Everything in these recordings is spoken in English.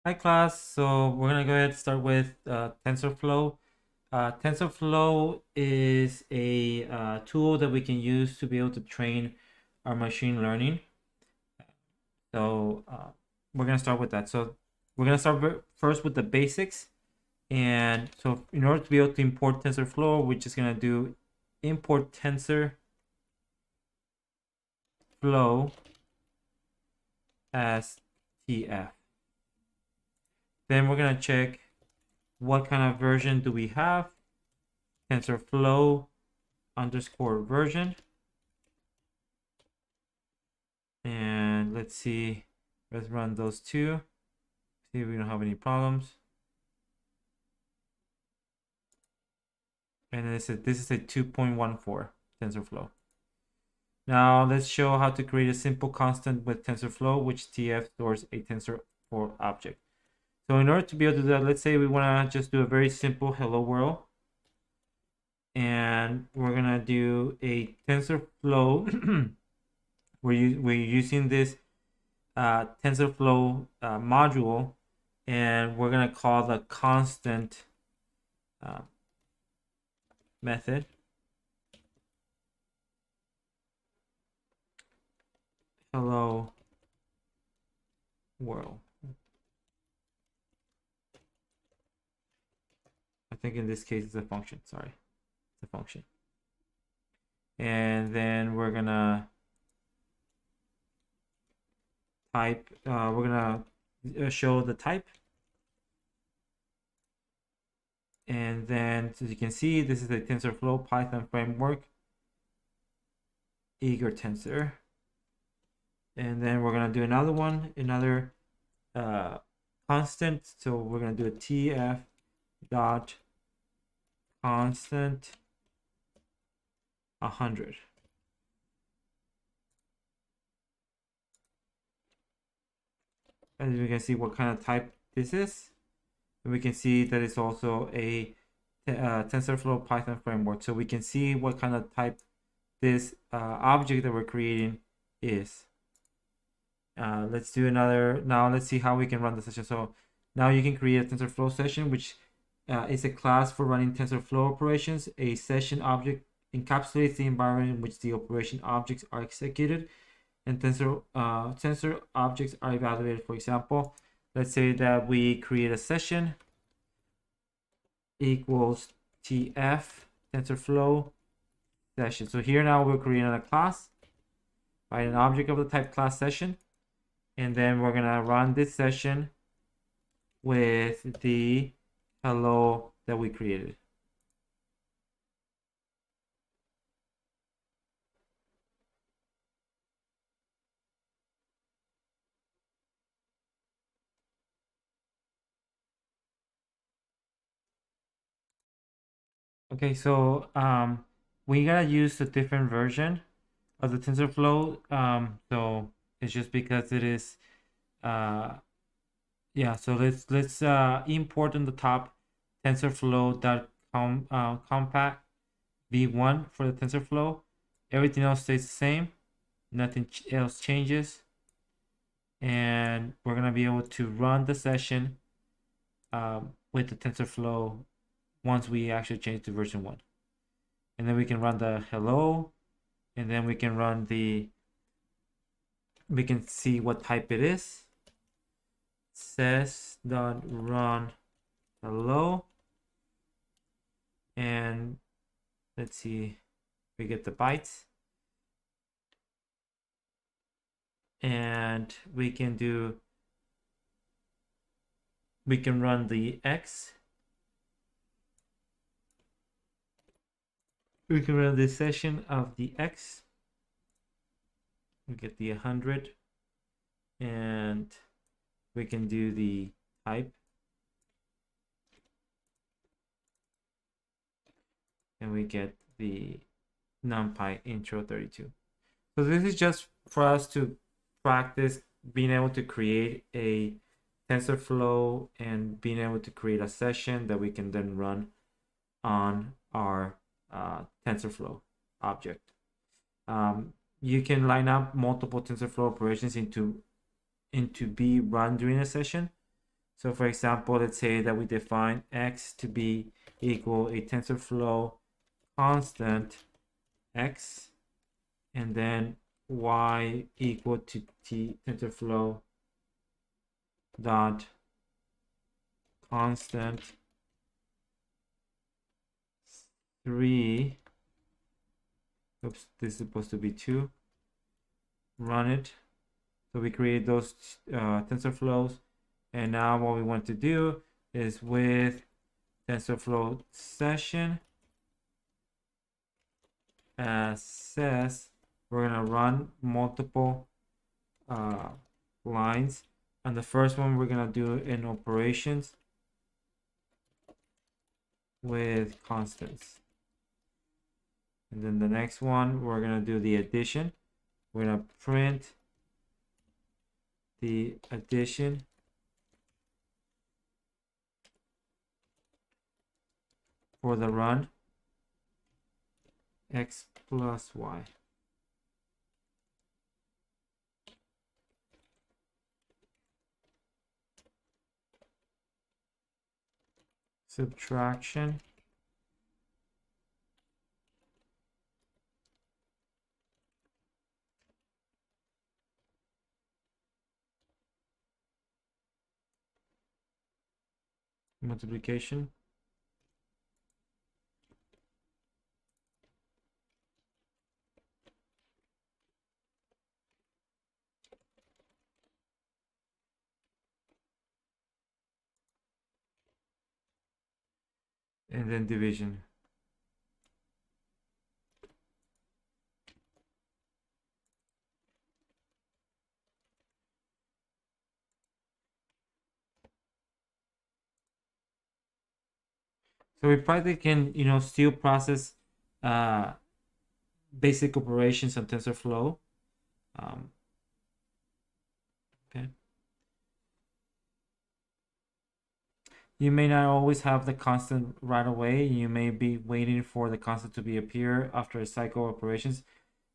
Hi class, so we're gonna go ahead and start with TensorFlow. TensorFlow is a tool that we can use to be able to train our machine learning. So we're gonna start with that. So we're gonna start first with the basics. And so in order to be able to import TensorFlow, we're just gonna do import TensorFlow as TF. Then we're gonna check what kind of version do we have. TensorFlow underscore version. And let's see, let's run those two. See if we don't have any problems. And this is a 2.14 TensorFlow. Now let's show how to create a simple constant with TensorFlow, which TF stores a tensor object. So in order to be able to do that, let's say we want to just do a very simple hello world. And we're gonna do a TensorFlow. we're using this TensorFlow module, and we're gonna call the constant method hello world. I think in this case it's a function. Sorry, it's a function. And then we're gonna type. We're gonna show the type. And then, as you can see, this is a TensorFlow Python framework, eager tensor. And then we're gonna do another one, another constant. So we're gonna do a TF dot constant 100. As we can see what kind of type this is. And we can see that it's also a TensorFlow Python framework. So we can see what kind of type this object that we're creating is. Let's do another. Now let's see how we can run the session. So now you can create a TensorFlow session, which is a class for running TensorFlow operations. A session object encapsulates the environment in which the operation objects are executed, and tensor objects are evaluated. For example, let's say that we create a session equals TF TensorFlow session. So here now we're creating a class, right? An object of the type class session, and then we're gonna run this session with the hello that we created. Okay, so we gotta use a different version of the TensorFlow. So it's just because it is yeah. So let's import on the top TensorFlow.com compact v1 for the TensorFlow. Everything else stays the same. Nothing else changes, and we're gonna be able to run the session with the TensorFlow once we actually change to version 1. And then we can run the hello, and then we can run we can see what type it is. Says.run hello, and let's see, we get the bytes, and we can run the X. We can run this session of the X. We get the 100, and we can do the type, and we get the NumPy intro 32. So this is just for us to practice being able to create a TensorFlow and being able to create a session that we can then run on our TensorFlow object. You can line up multiple TensorFlow operations into be run during a session. So for example, let's say that we define x to be equal a TensorFlow constant x, and then y equal to t TensorFlow dot constant 3. Oops, this is supposed to be 2. Run it. So we create those TensorFlows, and now what we want to do is with TensorFlow session as says, we're gonna run multiple lines, and the first one we're gonna do in operations with constants, and then the next one we're gonna do the addition. We're gonna print the addition for the run x plus y. Subtraction multiplication and then division. So we probably can, still process basic operations on TensorFlow. Okay. You may not always have the constant right away. You may be waiting for the constant to be appear after a cycle of operations.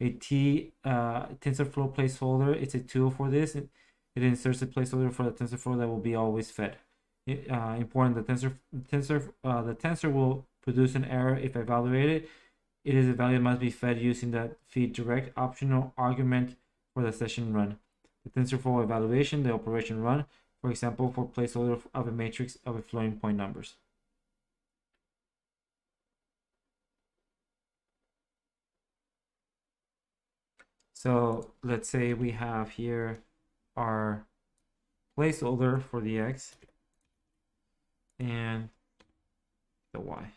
A TensorFlow placeholder, it's a tool for this. It inserts a placeholder for the TensorFlow that will be always fed. Important, the tensor will produce an error if evaluated. It is a value must be fed using the feed direct optional argument for the session run. The TensorFlow evaluation, the operation run, for example, for placeholder of a matrix of a floating point numbers. So let's say we have here our placeholder for the x and the y.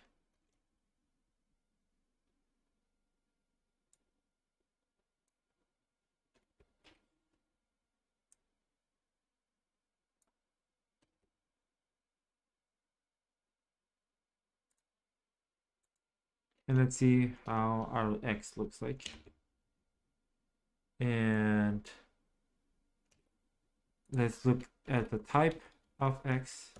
And let's see how our x looks like. And let's look at the type of x.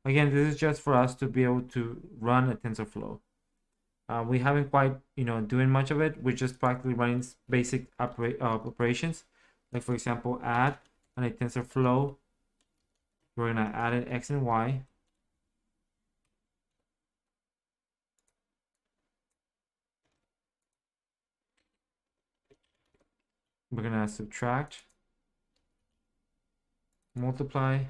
Again, this is just for us to be able to run a TensorFlow. We haven't quite, doing much of it. We're just practically running basic operations. Like for example, add on a TensorFlow. We're gonna add an x and y. We're gonna subtract, multiply,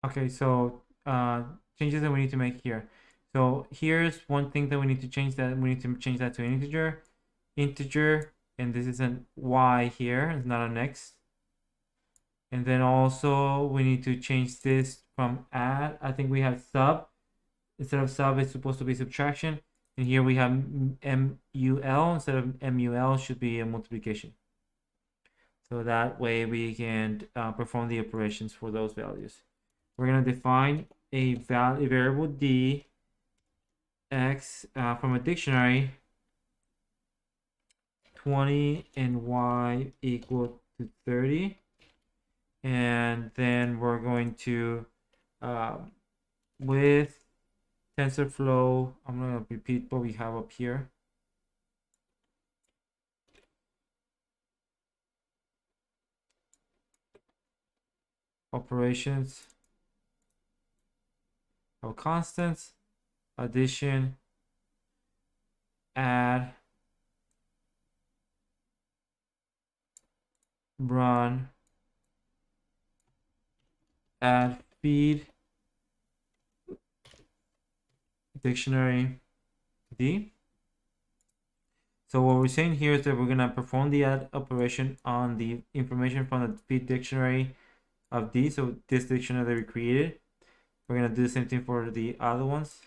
Okay, so changes that we need to make here. So here's one thing that we need to change, that we need to change that to an integer, and this is an y here, it's not an x. And then also we need to change this from add. I think we have sub. Instead of sub, it's supposed to be subtraction. And here we have MUL. Instead of MUL, should be a multiplication. So that way we can perform the operations for those values. We're going to define a variable d x from a dictionary 20 and y equal to 30, and then we're going to with TensorFlow, I'm going to repeat what we have up here. Operations of constants, addition, add, run, add feed, dictionary d. So what we're saying here is that we're going to perform the add operation on the information from the feed dictionary of d. So this dictionary that we created, we're going to do the same thing for the other ones.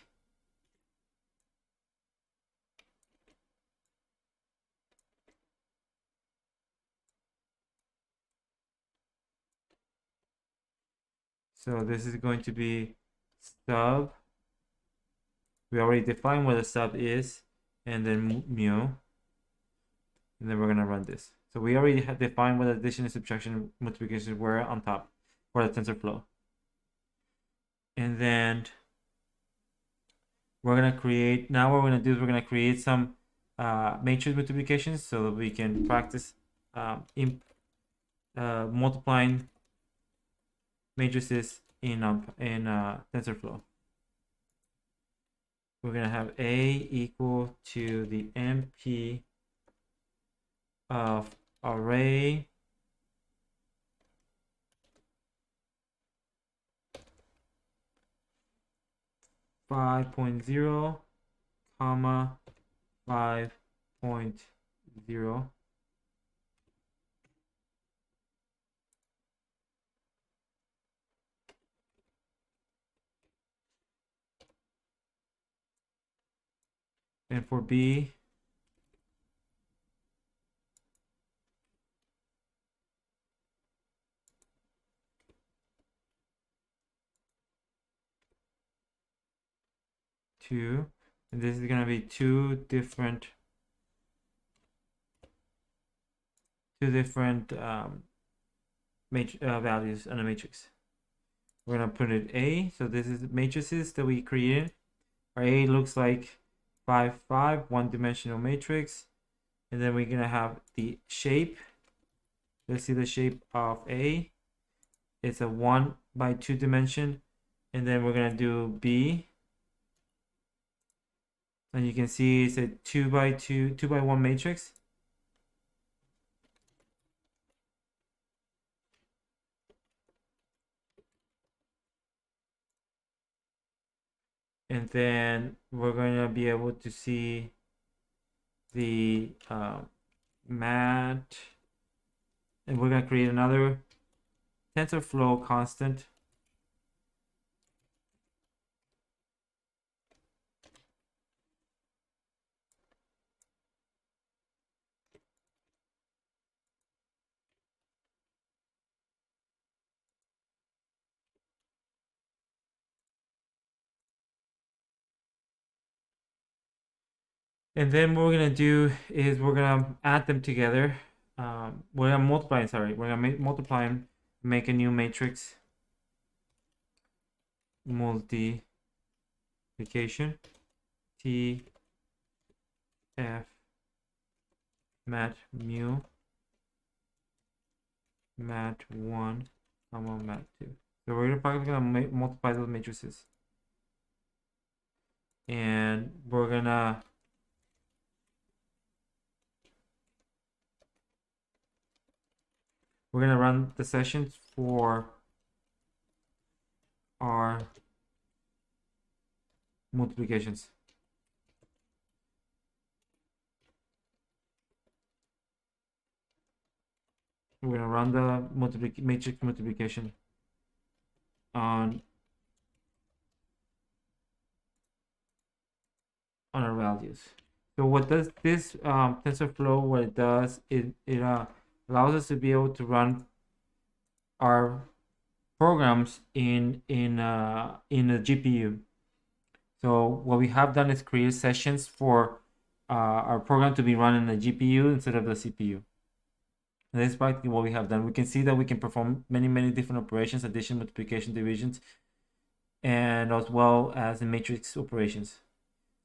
So this is going to be sub. We already defined what a sub is, and then mu, and then we're gonna run this. So we already have defined what addition and subtraction multiplication were on top for the TensorFlow. And then we're gonna create, now what we're gonna do is we're gonna create some matrix multiplications so that we can practice multiplying matrices in TensorFlow. We're gonna have A equal to the MP of array five point zero, comma 5.0. And for B, two, and this is gonna be two different values in a matrix. We're gonna put it A. So this is matrices that we created. Our A looks like 5, 5, one-dimensional matrix, and then we're gonna have the shape. Let's see the shape of A. It's a 1 by 2 dimension, and then we're gonna do B. And you can see it's a 2 by 1 matrix. And then we're going to be able to see the mat, and we're going to create another TensorFlow constant. And then what we're going to do is we're going to add them together. We're going to multiply, sorry, we're going to multiply and make a new matrix. Multiplication. T F mat mu mat 1 comma mat 2. So we're probably going to multiply those matrices. And we're gonna run the sessions for our multiplications. We're gonna run the matrix multiplication on our values. So what does this TensorFlow, what it does, it allows us to be able to run our programs in the GPU. So what we have done is create sessions for our program to be run in the GPU instead of the CPU. And that's practically what we have done. We can see that we can perform many different operations: addition, multiplication, divisions, and as well as the matrix operations.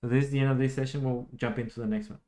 So this is the end of this session. We'll jump into the next one.